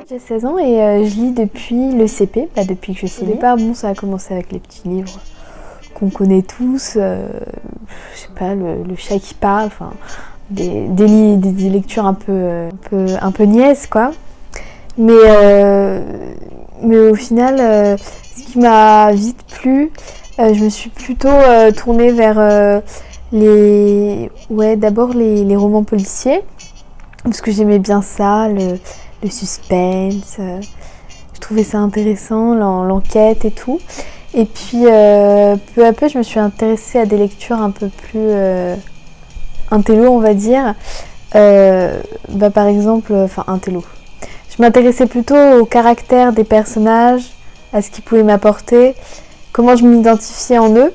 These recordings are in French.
J'ai 16 ans et je lis depuis le CP, depuis que je sais lire. Au départ, ça a commencé avec les petits livres qu'on connaît tous, je sais pas, le chat qui parle, enfin des lectures un peu niaises, quoi. Mais au final, ce qui m'a vite plu, je me suis plutôt tournée vers d'abord les romans policiers, parce que j'aimais bien ça, le suspense, je trouvais ça intéressant, l'enquête et tout. Et puis peu à peu, je me suis intéressée à des lectures un peu plus intello, on va dire. Par exemple, intello. Je m'intéressais plutôt au caractère des personnages, à ce qu'ils pouvaient m'apporter, comment je m'identifiais en eux.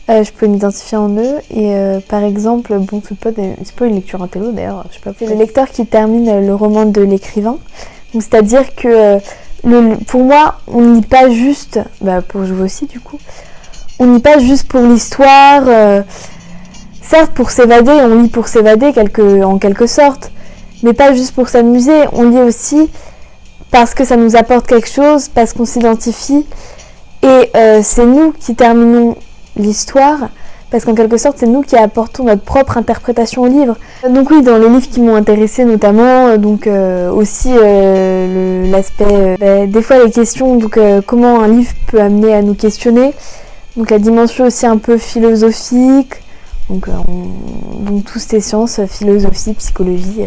Je pouvais m'identifier en eux et par exemple, c'est pas une lecture intello d'ailleurs, je sais pas. C'est le lecteur qui termine le roman de l'écrivain. Donc c'est-à-dire que pour moi, on ne lit pas juste, pour jouer aussi du coup, on ne lit pas juste pour l'histoire. Certes, pour s'évader, on lit pour s'évader en quelque sorte, mais pas juste pour s'amuser. On lit aussi parce que ça nous apporte quelque chose, parce qu'on s'identifie et c'est nous qui terminons l'histoire, parce qu'en quelque sorte c'est nous qui apportons notre propre interprétation au livre. Donc oui, dans les livres qui m'ont intéressée notamment, aussi l'aspect, des fois les questions, comment un livre peut amener à nous questionner, donc la dimension aussi un peu philosophique, donc toutes ces sciences, philosophie, psychologie,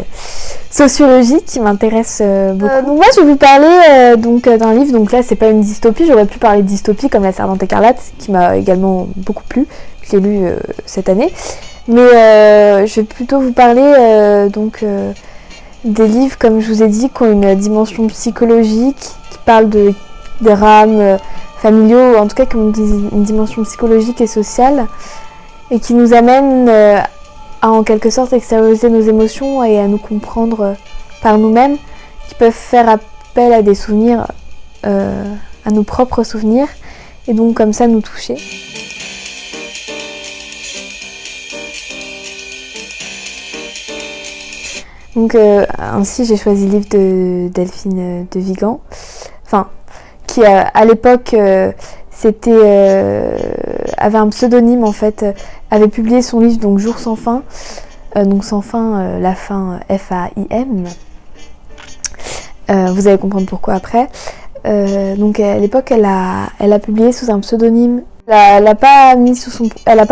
sociologie qui m'intéressent beaucoup. Donc moi je vais vous parler d'un livre, donc là c'est pas une dystopie, j'aurais pu parler de dystopie comme La Servante écarlate qui m'a également beaucoup plu, je l'ai lu cette année, mais je vais plutôt vous parler des livres, comme je vous ai dit, qui ont une dimension psychologique, qui parlent des drames familiaux, en tout cas qui ont une dimension psychologique et sociale, et qui nous amènent à en quelque sorte extérioriser nos émotions et à nous comprendre par nous-mêmes, qui peuvent faire appel à des souvenirs, à nos propres souvenirs, et donc comme ça nous toucher. Donc ainsi j'ai choisi le livre de Delphine de Vigan, qui à l'époque avait un pseudonyme en fait, avait publié son livre donc Jour sans fin, donc sans fin, la fin F-A-I-M. Vous allez comprendre pourquoi après. Donc à l'époque elle a publié sous un pseudonyme. Elle a pas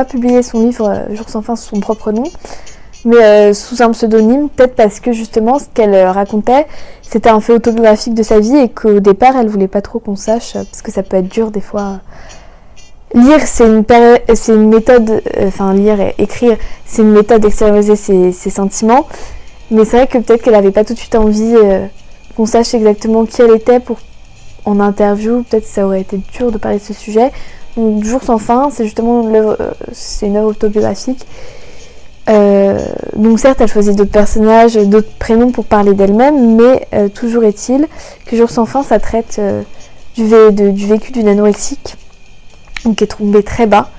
publié son livre Jour sans fin sous son propre nom, mais sous un pseudonyme, peut-être parce que justement ce qu'elle racontait, c'était un fait autobiographique de sa vie et qu'au départ elle voulait pas trop qu'on sache, parce que ça peut être dur des fois. Lire, c'est une méthode, lire et écrire, c'est une méthode d'extérioriser ses sentiments, mais c'est vrai que peut-être qu'elle avait pas tout de suite envie qu'on sache exactement qui elle était en interview, peut-être que ça aurait été dur de parler de ce sujet. Donc Jour sans fin, c'est justement c'est une œuvre autobiographique. Donc certes elle choisit d'autres personnages, d'autres prénoms pour parler d'elle-même, mais toujours est-il que Jour sans fin ça traite du vécu d'une anorexique, donc qui est tombée très bas,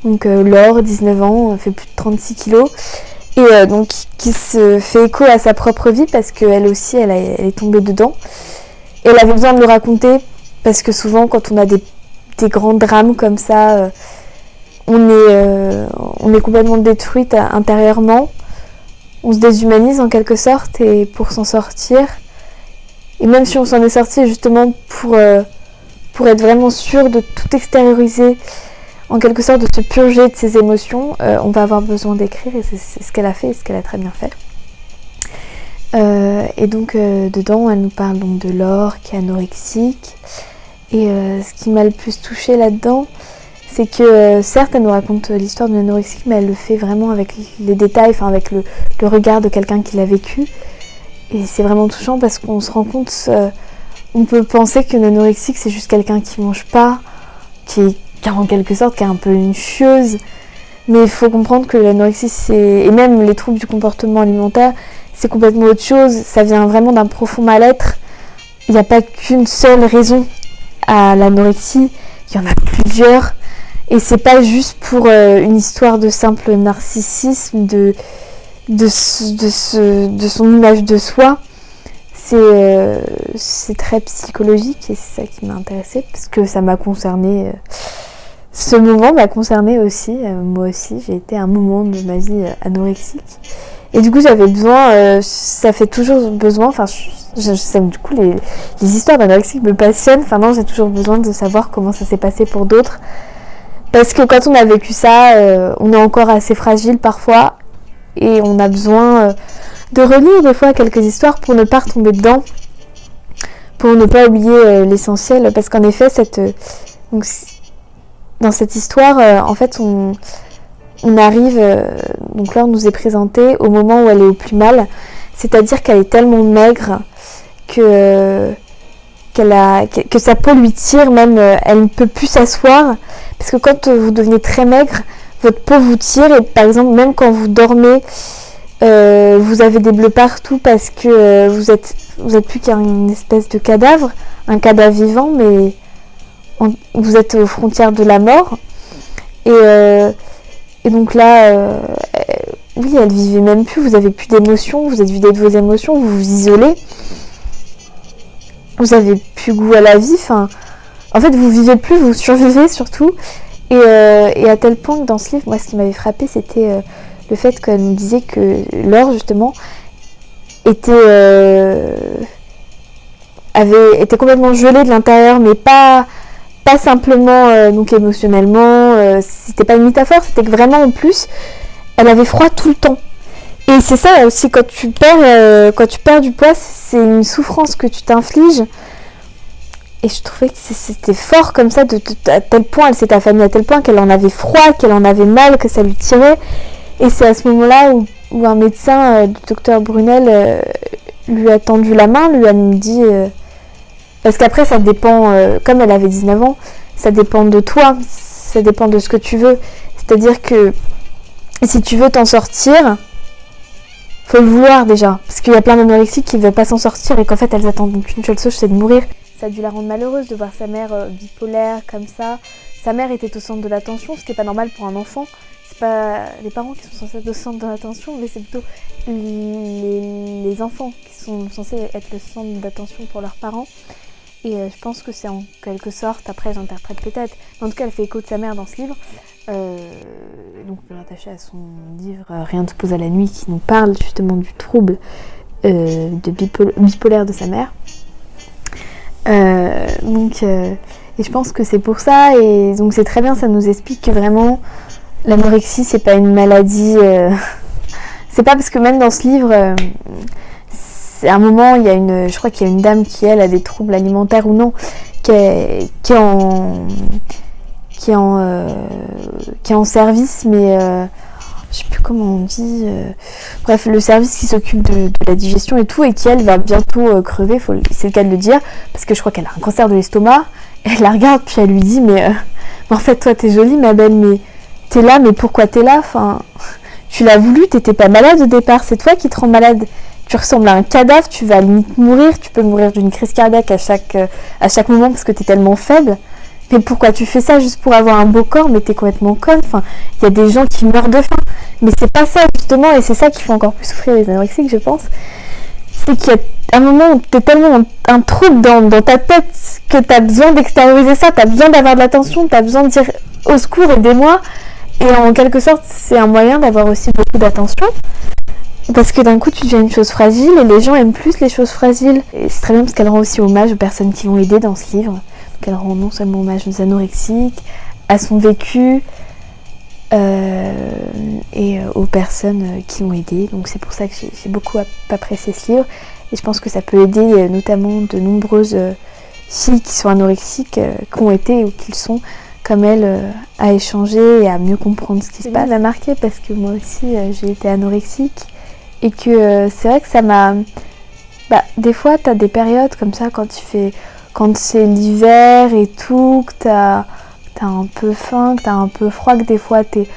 donc Laure, 19 ans, fait plus de 36 kilos, et donc qui se fait écho à sa propre vie parce qu'elle aussi elle est tombée dedans, et elle avait besoin de le raconter parce que souvent quand on a des grands drames comme ça, on est complètement détruite intérieurement, on se déshumanise en quelque sorte, et pour s'en sortir, et même si on s'en est sorti justement pour être vraiment sûr de tout extérioriser, en quelque sorte de se purger de ses émotions, on va avoir besoin d'écrire, et c'est ce qu'elle a fait et ce qu'elle a très bien fait. Et donc dedans elle nous parle donc de Laure qui est anorexique, et ce qui m'a le plus touchée là-dedans, c'est que certes elle nous raconte l'histoire d'une anorexique, mais elle le fait vraiment avec les détails, avec le regard de quelqu'un qui l'a vécu, et c'est vraiment touchant parce qu'on se rend compte, on peut penser qu'une anorexique c'est juste quelqu'un qui mange pas, qui est en quelque sorte qui est un peu une chieuse, mais il faut comprendre que l'anorexie et même les troubles du comportement alimentaire, c'est complètement autre chose, ça vient vraiment d'un profond mal-être. Il n'y a pas qu'une seule raison à l'anorexie, il y en a plusieurs. Et c'est pas juste pour une histoire de simple narcissisme, de son image de soi. C'est très psychologique et c'est ça qui m'a intéressée parce que ça m'a concernée. Ce moment m'a concernée aussi. Moi aussi, j'ai été à un moment de ma vie anorexique. Et du coup, j'avais besoin, ça fait toujours besoin, enfin, du coup, les histoires d'anorexique me passionnent. Enfin, non, j'ai toujours besoin de savoir comment ça s'est passé pour d'autres. Parce que quand on a vécu ça, on est encore assez fragile parfois. Et on a besoin de relire des fois quelques histoires pour ne pas retomber dedans. Pour ne pas oublier l'essentiel. Parce qu'en effet, dans cette histoire, en fait, on arrive, donc Laure nous est présentée au moment où elle est au plus mal, c'est-à-dire qu'elle est tellement maigre que sa peau lui tire, même elle ne peut plus s'asseoir, parce que quand vous devenez très maigre, votre peau vous tire, et par exemple même quand vous dormez, vous avez des bleus partout parce que vous êtes plus qu'une espèce de cadavre, un cadavre vivant, mais vous êtes aux frontières de la mort, et donc là, oui, elle vivait même plus, vous avez plus d'émotions, vous êtes vidé de vos émotions, vous vous isolez, vous avez plus goût à la vie, en fait vous vivez plus, vous survivez surtout, et à tel point que dans ce livre, moi ce qui m'avait frappé, c'était le fait qu'elle nous disait que Laure justement était complètement gelée de l'intérieur, mais pas simplement donc émotionnellement, c'était pas une métaphore, c'était que vraiment en plus elle avait froid tout le temps. Et c'est ça aussi, quand tu perds du poids, c'est une souffrance que tu t'infliges. Et je trouvais que c'était fort comme ça, à tel point elle s'est affamée, à tel point qu'elle en avait froid, qu'elle en avait mal, que ça lui tirait. Et c'est à ce moment-là où un médecin, le docteur Brunel, lui a tendu la main, lui a dit... parce qu'après, ça dépend, comme elle avait 19 ans, ça dépend de toi, ça dépend de ce que tu veux. C'est-à-dire que si tu veux t'en sortir, faut le vouloir déjà. Parce qu'il y a plein d'anorexiques qui ne veulent pas s'en sortir et qu'en fait, elles attendent qu'une seule chose, c'est de mourir. Ça a dû la rendre malheureuse de voir sa mère bipolaire comme ça. Sa mère était au centre de l'attention, ce qui n'est pas normal pour un enfant. C'est pas les parents qui sont censés être au centre de l'attention, mais c'est plutôt les enfants qui sont censés être le centre d'attention pour leurs parents. Et je pense que c'est en quelque sorte, après j'interprète peut-être, mais en tout cas elle fait écho de sa mère dans ce livre. Donc on peut rattacher à son livre Rien ne se pose à la nuit, qui nous parle justement du trouble bipolaire de sa mère. Et je pense que c'est pour ça, et donc c'est très bien, ça nous explique que vraiment l'anorexie c'est pas une maladie, c'est pas parce que même dans ce livre, à un moment je crois qu'il y a une dame qui elle a des troubles alimentaires ou non, qui est en service, mais je sais plus comment on dit, bref, le service qui s'occupe de la digestion et tout, et qui elle va bientôt crever, c'est le cas de le dire, parce que je crois qu'elle a un cancer de l'estomac. Elle la regarde puis elle lui dit mais en fait toi t'es jolie ma belle, mais t'es là, mais pourquoi t'es là, tu l'as voulu, t'étais pas malade au départ, c'est toi qui te rends malade, tu ressembles à un cadavre, tu vas limite mourir, tu peux mourir d'une crise cardiaque à chaque moment parce que t'es tellement faible. Mais pourquoi tu fais ça juste pour avoir un beau corps? Mais t'es complètement conne. Il y a des gens qui meurent de faim. Mais c'est pas ça justement, et c'est ça qui fait encore plus souffrir les anorexiques, je pense. C'est qu'il y a un moment où t'es tellement un trouble dans ta tête que t'as besoin d'extérioriser ça, t'as besoin d'avoir de l'attention, t'as besoin de dire au secours, aidez-moi. Et en quelque sorte, c'est un moyen d'avoir aussi beaucoup d'attention. Parce que d'un coup, tu deviens une chose fragile, et les gens aiment plus les choses fragiles. Et c'est très bien parce qu'elle rend aussi hommage aux personnes qui l'ont aidée dans ce livre. Elle rend non seulement hommage aux anorexiques, à son vécu et aux personnes qui l'ont aidée. Donc c'est pour ça que j'ai beaucoup apprécié ce livre. Et je pense que ça peut aider notamment de nombreuses filles qui sont anorexiques, qui ont été ou qui le sont, comme elle, à échanger et à mieux comprendre ce qui se passe. Ça m'a marqué parce que moi aussi j'ai été anorexique et que c'est vrai que ça m'a... des fois t'as des périodes comme ça quand c'est l'hiver et tout, que t'as un peu faim, que t'as un peu froid, que des fois t'es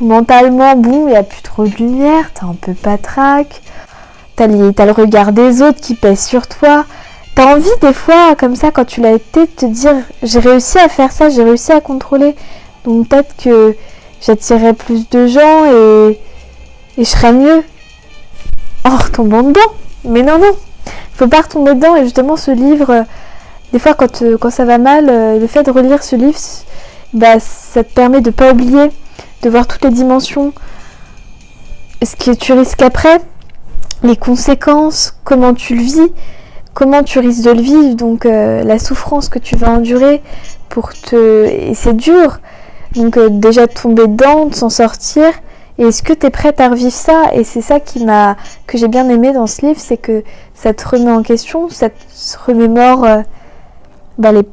mentalement, il n'y a plus trop de lumière, t'es un peu patraque, t'as le regard des autres qui pèse sur toi. T'as envie des fois, comme ça, quand tu l'as été, de te dire j'ai réussi à faire ça, j'ai réussi à contrôler, Donc peut-être que j'attirerais plus de gens et je serais mieux en retombant dedans. Mais non, faut pas retomber dedans. Et justement, ce livre, des fois quand ça va mal, le fait de relire ce livre, ça te permet de pas oublier, de voir toutes les dimensions, ce que tu risques après, les conséquences, comment tu le vis, comment tu risques de le vivre, donc la souffrance que tu vas endurer et c'est dur, donc déjà de tomber dedans, de s'en sortir, et est-ce que tu es prête à revivre ça? Et c'est ça que j'ai bien aimé dans ce livre, c'est que ça te remet en question, ça te remémore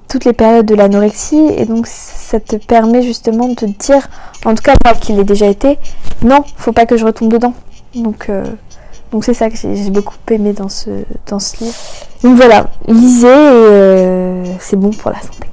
toutes les périodes de l'anorexie, et donc ça te permet justement de te dire, en tout cas moi qui l'ai déjà été, non, faut pas que je retombe dedans. Donc c'est ça que j'ai beaucoup aimé dans ce livre. Donc voilà, lisez et c'est bon pour la santé.